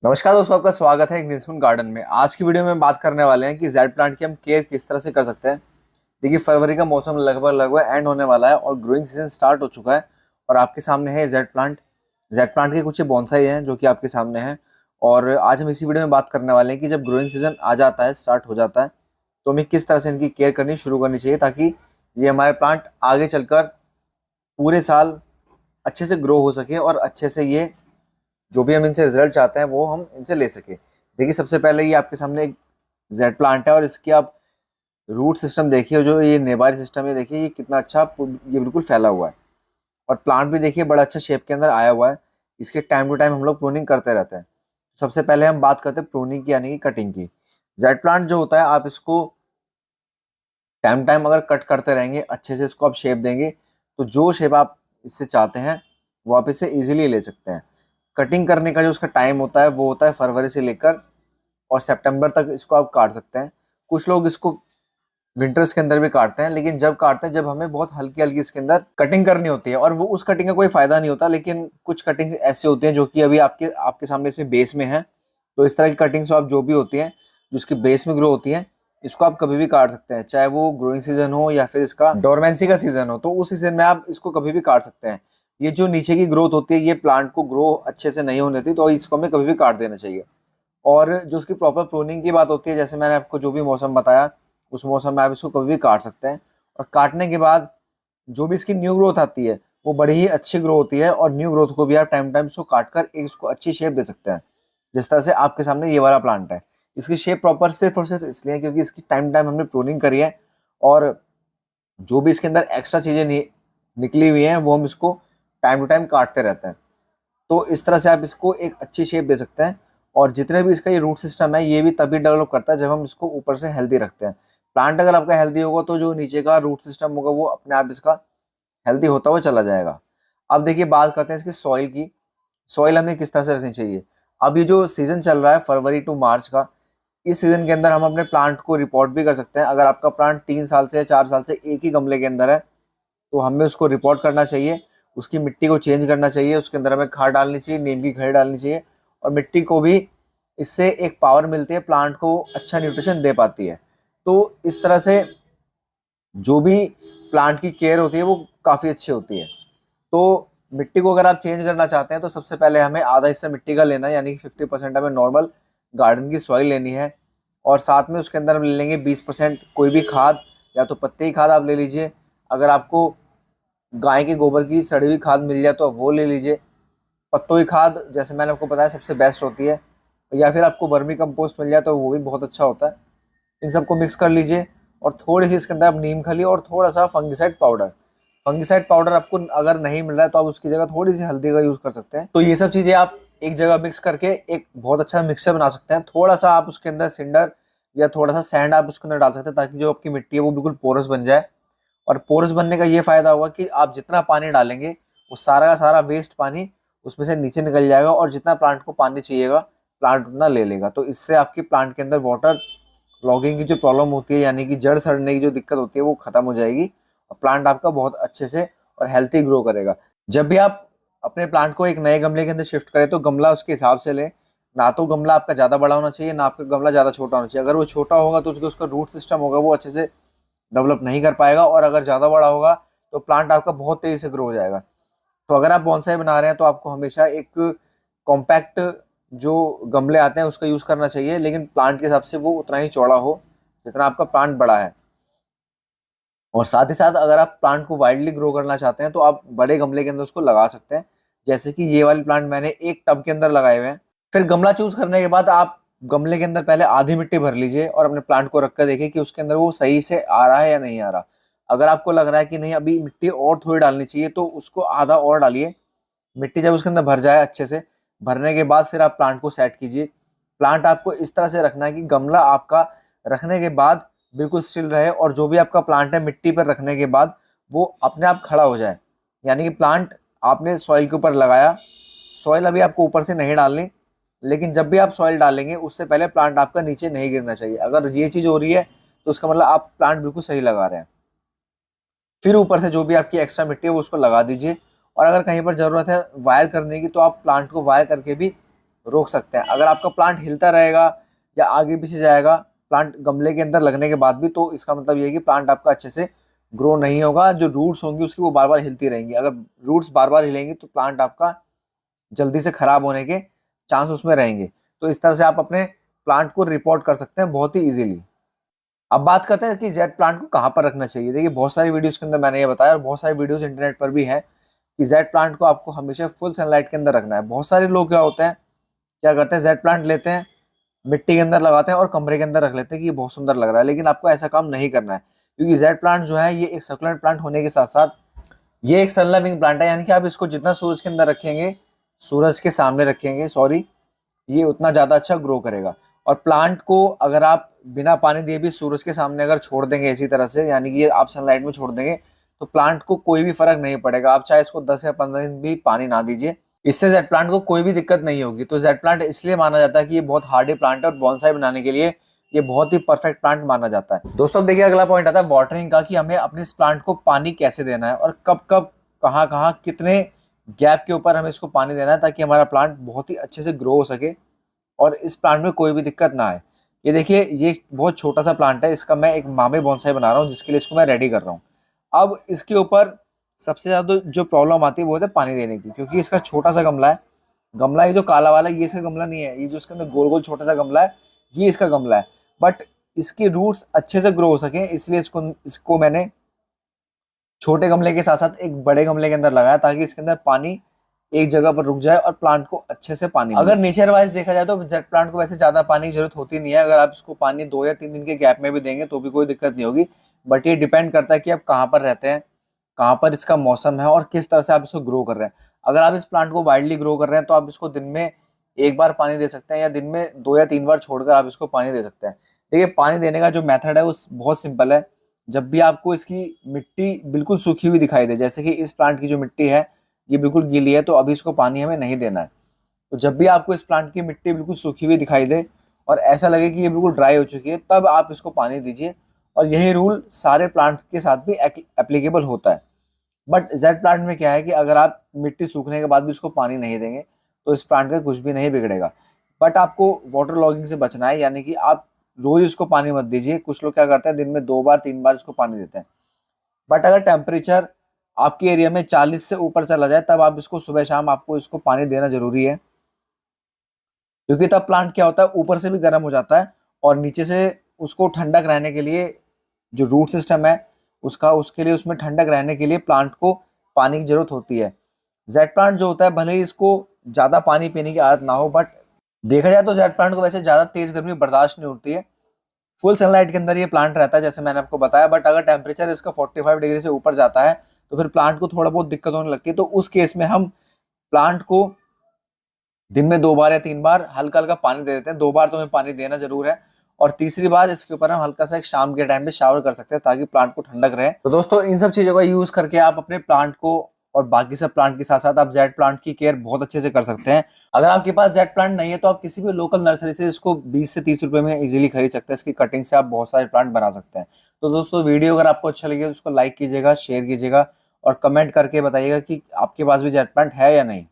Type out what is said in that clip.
नमस्कार दोस्तों, आपका स्वागत है इग्निशन गार्डन में। आज की वीडियो में बात करने वाले हैं कि जेड प्लांट की हम केयर किस तरह से कर सकते हैं। देखिए, फरवरी का मौसम लगभग लगभग एंड होने वाला है और ग्रोइंग सीजन स्टार्ट हो चुका है। और आपके सामने है जेड प्लांट के कुछ बोनसाई हैं जो कि आपके सामने हैं। और आज हम इसी वीडियो में बात करने वाले हैं कि जब ग्रोइंग सीजन आ जाता है, स्टार्ट हो जाता है, तो हमें किस तरह से इनकी केयर करनी शुरू करनी चाहिए ताकि ये हमारे प्लांट आगे चलकर पूरे साल अच्छे से ग्रो हो सके और अच्छे से ये जो भी हम इनसे रिजल्ट चाहते हैं वो हम इनसे ले सके। देखिए, सबसे पहले ये आपके सामने एक जेड प्लांट है और इसकी आप रूट सिस्टम देखिए, जो ये नेबारी सिस्टम है, देखिए ये कितना अच्छा ये बिल्कुल फैला हुआ है। और प्लांट भी देखिए बड़ा अच्छा शेप के अंदर आया हुआ है। इसके टाइम टू टाइम हम लोग प्रूनिंग करते रहते हैं। सबसे पहले हम बात करते हैं प्रूनिंग की, यानी कि कटिंग की। जेड प्लांट जो होता है, आप इसको टाइम टाइम अगर कट करते रहेंगे, अच्छे से इसको आप शेप देंगे, तो जो शेप आप इससे चाहते हैं वो आप इससे इजीली ले सकते हैं। कटिंग करने का जो उसका टाइम होता है वो होता है फरवरी से लेकर और सितंबर तक इसको आप काट सकते हैं। कुछ लोग इसको विंटर्स के अंदर भी काटते हैं, लेकिन जब काटते हैं जब हमें बहुत हल्की हल्की इसके अंदर कटिंग करनी होती है, और वो उस कटिंग का कोई फायदा नहीं होता। लेकिन कुछ कटिंग ऐसे होते हैं जो कि अभी आपके आपके सामने इसमें बेस में है। तो इस तरह की कटिंग्स आप जो भी होती हैं, जो इसकी बेस में ग्रो होती है, इसको आप कभी भी काट सकते हैं, चाहे वो ग्रोइंग सीजन हो या फिर इसका डोरमेंसी का सीजन हो। तो उस सीजन में आप इसको कभी भी काट सकते हैं। ये जो नीचे की ग्रोथ होती है, ये प्लांट को ग्रो अच्छे से नहीं होने देती, तो इसको हमें कभी भी काट देना चाहिए। और जो उसकी प्रॉपर प्रूनिंग की बात होती है, जैसे मैंने आपको जो भी मौसम बताया, उस मौसम में आप इसको कभी भी काट सकते हैं। और काटने के बाद जो भी इसकी न्यू ग्रोथ आती है वो बड़ी ही अच्छी ग्रो होती है, और न्यू ग्रोथ को भी आप टाइम टाइम इसको काट कर एक इसको अच्छी शेप दे सकते हैं। जिस तरह से आपके सामने ये वाला प्लांट है, इसकी शेप प्रॉपर सिर्फ और सिर्फ इसलिए है क्योंकि इसकी टाइम टाइम हमने प्रूनिंग करी है। और जो भी इसके अंदर एक्स्ट्रा चीज़ें निकली हुई हैं वो हम इसको टाइम टू टाइम काटते रहते हैं। तो इस तरह से आप इसको एक अच्छी शेप दे सकते हैं। और जितने भी इसका ये रूट सिस्टम है, ये भी तभी डेवलप करता है जब हम इसको ऊपर से हेल्दी रखते हैं। प्लांट अगर आपका हेल्दी होगा तो जो नीचे का रूट सिस्टम होगा वो अपने आप इसका हेल्दी होता हुआ चला जाएगा। अब देखिए, बात करते हैं इसकी सॉइल की। सॉइल हमें किस तरह से रखनी चाहिए। अब ये जो सीजन चल रहा है फरवरी टू मार्च का, इस सीजन के अंदर हम अपने प्लांट को रिपोर्ट भी कर सकते हैं। अगर आपका प्लांट 3 साल से या 4 साल से एक ही गमले के अंदर है, तो हमें उसको रिपोर्ट करना चाहिए। उसकी मिट्टी को चेंज करना चाहिए, उसके अंदर हमें खाद डालनी चाहिए, नीम की खाद डालनी चाहिए। और मिट्टी को भी इससे एक पावर मिलती है, प्लांट को अच्छा न्यूट्रिशन दे पाती है। तो इस तरह से जो भी प्लांट की केयर होती है वो काफ़ी अच्छी होती है। तो मिट्टी को अगर आप चेंज करना चाहते हैं तो सबसे पहले हमें आधा हिस्सा मिट्टी का लेना है, यानी कि 50% हमें नॉर्मल गार्डन की सॉइल लेनी है। और साथ में उसके अंदर हम ले लेंगे 20% कोई भी खाद, या तो पत्ते की खाद आप ले लीजिए। अगर आपको गाय के गोबर की सड़ी हुई खाद मिल जाए तो आप वो ले लीजिए। पत्तों की खाद जैसे मैंने आपको बताया सबसे बेस्ट होती है। या फिर आपको वर्मी कंपोस्ट मिल जाए तो वो भी बहुत अच्छा होता है। इन सबको मिक्स कर लीजिए। और थोड़ी सी इसके अंदर आप नीम खली और थोड़ा सा फंगिसाइड पाउडर आपको अगर नहीं मिल रहा है तो आप उसकी जगह थोड़ी सी हल्दी का यूज़ कर सकते हैं। तो ये सब चीज़ें आप एक जगह मिक्स करके एक बहुत अच्छा मिक्सचर बना सकते हैं। थोड़ा सा आप उसके अंदर सिंडर या थोड़ा सा सैंड आप उसके अंदर डाल सकते हैं ताकि जो आपकी मिट्टी है वो बिल्कुल पोरस बन जाए। और पोरस बनने का ये फायदा होगा कि आप जितना पानी डालेंगे वो सारा का सारा वेस्ट पानी उसमें से नीचे निकल जाएगा, और जितना प्लांट को पानी चाहिएगा प्लांट उतना ले लेगा। तो इससे आपकी प्लांट के अंदर वाटर लॉगिंग की जो प्रॉब्लम होती है, यानी कि जड़ सड़ने की जो दिक्कत होती है, वो खत्म हो जाएगी और प्लांट आपका बहुत अच्छे से और हेल्थी ग्रो करेगा। जब भी आप अपने प्लांट को एक नए गमले के अंदर शिफ्ट करें तो गमला उसके हिसाब से लें। ना तो गमला आपका ज़्यादा बड़ा होना चाहिए, ना आपका गमला ज़्यादा छोटा होना चाहिए। अगर वो छोटा होगा तो उसका रूट सिस्टम होगा वो अच्छे से डेवलप नहीं कर पाएगा, और अगर ज़्यादा बड़ा होगा तो प्लांट आपका बहुत तेज़ी से ग्रो हो जाएगा। तो अगर आप बॉन्साई बना रहे हैं तो आपको हमेशा एक कॉम्पैक्ट जो गमले आते हैं उसका यूज़ करना चाहिए, लेकिन प्लांट के हिसाब से वो उतना ही चौड़ा हो जितना आपका प्लांट बड़ा है। और साथ ही साथ अगर आप प्लांट को वाइडली ग्रो करना चाहते हैं तो आप बड़े गमले के अंदर उसको लगा सकते हैं। जैसे कि ये वाले प्लांट मैंने एक टब के अंदर लगाए हुए हैं। फिर गमला चूज करने के बाद आप गमले के अंदर पहले आधी मिट्टी भर लीजिए और अपने प्लांट को रख कर देखिए कि उसके अंदर वो सही से आ रहा है या नहीं आ रहा। अगर आपको लग रहा है कि नहीं, अभी मिट्टी और थोड़ी डालनी चाहिए, तो उसको आधा और डालिए। मिट्टी जब उसके अंदर भर जाए अच्छे से, भरने के बाद फिर आप प्लांट को सेट कीजिए। प्लांट आपको इस तरह से रखना है कि गमला आपका रखने के बाद बिल्कुल स्टिल रहे, और जो भी आपका प्लांट है मिट्टी पर रखने के बाद वो अपने आप खड़ा हो जाए। यानी कि प्लांट आपने सॉइल के ऊपर लगाया, सॉइल अभी आपको ऊपर से नहीं डालनी, लेकिन जब भी आप सॉइल डालेंगे उससे पहले प्लांट आपका नीचे नहीं गिरना चाहिए। अगर ये चीज़ हो रही है तो उसका मतलब आप प्लांट बिल्कुल सही लगा रहे हैं। फिर ऊपर से जो भी आपकी एक्स्ट्रा मिट्टी है वो उसको लगा दीजिए। और अगर कहीं पर ज़रूरत है वायर करने की तो आप प्लांट को वायर करके भी रोक सकते हैं। अगर आपका प्लांट हिलता रहेगा या आगे पीछे जाएगा प्लांट गमले के अंदर लगने के बाद भी, तो इसका मतलब ये है कि प्लांट आपका अच्छे से ग्रो नहीं होगा। जो रूट्स होंगी उसकी वो बार बार हिलती रहेंगी। अगर रूट्स बार बार हिलेंगी तो प्लांट आपका जल्दी से खराब होने के चांस उसमें रहेंगे। तो इस तरह से आप अपने प्लांट को रिपोर्ट कर सकते हैं बहुत ही इजीली। अब बात करते हैं कि जेड प्लांट को कहाँ पर रखना चाहिए। देखिए बहुत सारी वीडियोस के अंदर मैंने ये बताया और बहुत सारी वीडियोस इंटरनेट पर भी है कि जेड प्लांट को आपको हमेशा फुल सनलाइट के अंदर रखना है। बहुत सारे लोग क्या होते हैं, क्या करते हैं, जेड प्लांट लेते हैं, मिट्टी के अंदर लगाते हैं और कमरे के अंदर रख लेते हैं कि ये बहुत सुंदर लग रहा है। लेकिन आपको ऐसा काम नहीं करना है, क्योंकि जेड प्लांट जो है ये एक सक्यूलेंट प्लांट होने के साथ साथ ये एक सन लविंग प्लांट है। यानी कि आप इसको जितना सूरज के अंदर रखेंगे, सूरज के सामने रखेंगे सॉरी, ये उतना ज़्यादा अच्छा ग्रो करेगा। और प्लांट को अगर आप बिना पानी दिए भी सूरज के सामने अगर छोड़ देंगे इसी तरह से, यानी कि आप सनलाइट में छोड़ देंगे, तो प्लांट को कोई भी फर्क नहीं पड़ेगा। आप चाहे इसको 10 या 15 दिन भी पानी ना दीजिए, इससे जेड प्लांट को कोई भी दिक्कत नहीं होगी। तो जेड प्लांट इसलिए माना जाता है कि ये बहुत हार्डी प्लांट है और बॉन्साई बनाने के लिए ये बहुत ही परफेक्ट प्लांट माना जाता है। दोस्तों अब देखिए अगला पॉइंट आता है वाटरिंग का, कि हमें अपने इस प्लांट को पानी कैसे देना है और कब कब कहाँ कहाँ कितने गैप के ऊपर हमें इसको पानी देना है, ताकि हमारा प्लांट बहुत ही अच्छे से ग्रो हो सके और इस प्लांट में कोई भी दिक्कत ना आए। ये देखिए ये बहुत छोटा सा प्लांट है, इसका मैं एक मामे बोनसाई बना रहा हूँ जिसके लिए इसको मैं रेडी कर रहा हूँ। अब इसके ऊपर सबसे ज़्यादा जो प्रॉब्लम आती है वो है पानी देने की, क्योंकि इसका छोटा सा गमला है। गमला ये जो काला वाला ये इसका गमला नहीं है, ये जो इसके अंदर गोल गोल छोटा सा गमला है ये इसका गमला है। बट इसकी रूट्स अच्छे से ग्रो हो सके इसलिए इसको मैंने छोटे गमले के साथ साथ एक बड़े गमले के अंदर लगाया, ताकि इसके अंदर पानी एक जगह पर रुक जाए और प्लांट को अच्छे से पानी मिले। अगर नेचर वाइज देखा जाए तो जेड प्लांट को वैसे ज्यादा पानी की जरूरत होती नहीं है। अगर आप इसको पानी 2 या 3 दिन के गैप में भी देंगे तो भी कोई दिक्कत नहीं होगी। बट ये डिपेंड करता है कि आप कहाँ पर रहते हैं, कहाँ पर इसका मौसम है और किस तरह से आप इसको ग्रो कर रहे हैं। अगर आप इस प्लांट को वाइडली ग्रो कर रहे हैं तो आप इसको दिन में एक बार पानी दे सकते हैं या दिन में 2 या 3 बार छोड़कर आप इसको पानी दे सकते हैं। देखिए पानी देने का जो मेथड है वो बहुत सिंपल है। जब भी आपको इसकी मिट्टी बिल्कुल सूखी हुई दिखाई दे, जैसे कि इस प्लांट की जो मिट्टी है ये बिल्कुल गीली है, तो अभी इसको पानी हमें नहीं देना है। तो जब भी आपको इस प्लांट की मिट्टी बिल्कुल सूखी हुई दिखाई दे और ऐसा लगे कि ये बिल्कुल ड्राई हो चुकी है, तब आप इसको पानी दीजिए। और यही रूल सारे प्लांट्स के साथ भी एप्लीकेबल होता है। बट जेड प्लांट में क्या है कि अगर आप मिट्टी सूखने के बाद भी इसको पानी नहीं देंगे तो इस प्लांट का कुछ भी नहीं बिगड़ेगा। बट आपको वाटर लॉगिंग से बचना है, यानी कि आप रोज इसको पानी मत दीजिए। कुछ लोग क्या करते हैं दिन में 2 बार 3 बार इसको पानी देते हैं। बट अगर टेम्परेचर आपके एरिया में 40 से ऊपर चला जाए तब आप इसको सुबह शाम आपको इसको पानी देना जरूरी है, क्योंकि तब प्लांट क्या होता है ऊपर से भी गर्म हो जाता है और नीचे से उसको ठंडक रहने के लिए जो रूट सिस्टम है उसके लिए उसमें ठंडक रहने के लिए प्लांट को पानी की जरूरत होती है। जेड प्लांट जो होता है भले ही इसको ज्यादा पानी पीने की आदत ना हो, बट देखा जाए तो जेड प्लांट को वैसे ज्यादा तेज गर्मी बर्दाश्त नहीं होती है। फुल सनलाइट के अंदर ये प्लांट रहता है जैसे मैंने आपको बताया। बट अगर टेम्परेचर इसका 45 डिग्री से ऊपर जाता है तो फिर प्लांट को थोड़ा बहुत दिक्कत होने लगती है। तो उस केस में हम प्लांट को दिन में 2 बार या 3 बार हल्का हल्का पानी दे देते हैं। 2 बार तो हमें पानी देना जरूर है और तीसरी बार इसके ऊपर हम हल्का सा एक शाम के टाइम पे शावर कर सकते हैं ताकि प्लांट को ठंडक रहे। तो दोस्तों इन सब चीजों का यूज करके आप अपने प्लांट को और बाकी सब प्लांट के साथ साथ आप जेड प्लांट की केयर बहुत अच्छे से कर सकते हैं। अगर आपके पास जेड प्लांट नहीं है तो आप किसी भी लोकल नर्सरी से इसको 20 से 30 रुपए में इजीली खरीद सकते हैं। इसकी कटिंग से आप बहुत सारे प्लांट बना सकते हैं। तो दोस्तों वीडियो अगर आपको अच्छा लगे तो उसको लाइक कीजिएगा, शेयर कीजिएगा और कमेंट करके बताइएगा कि आपके पास भी जेड प्लांट है या नहीं।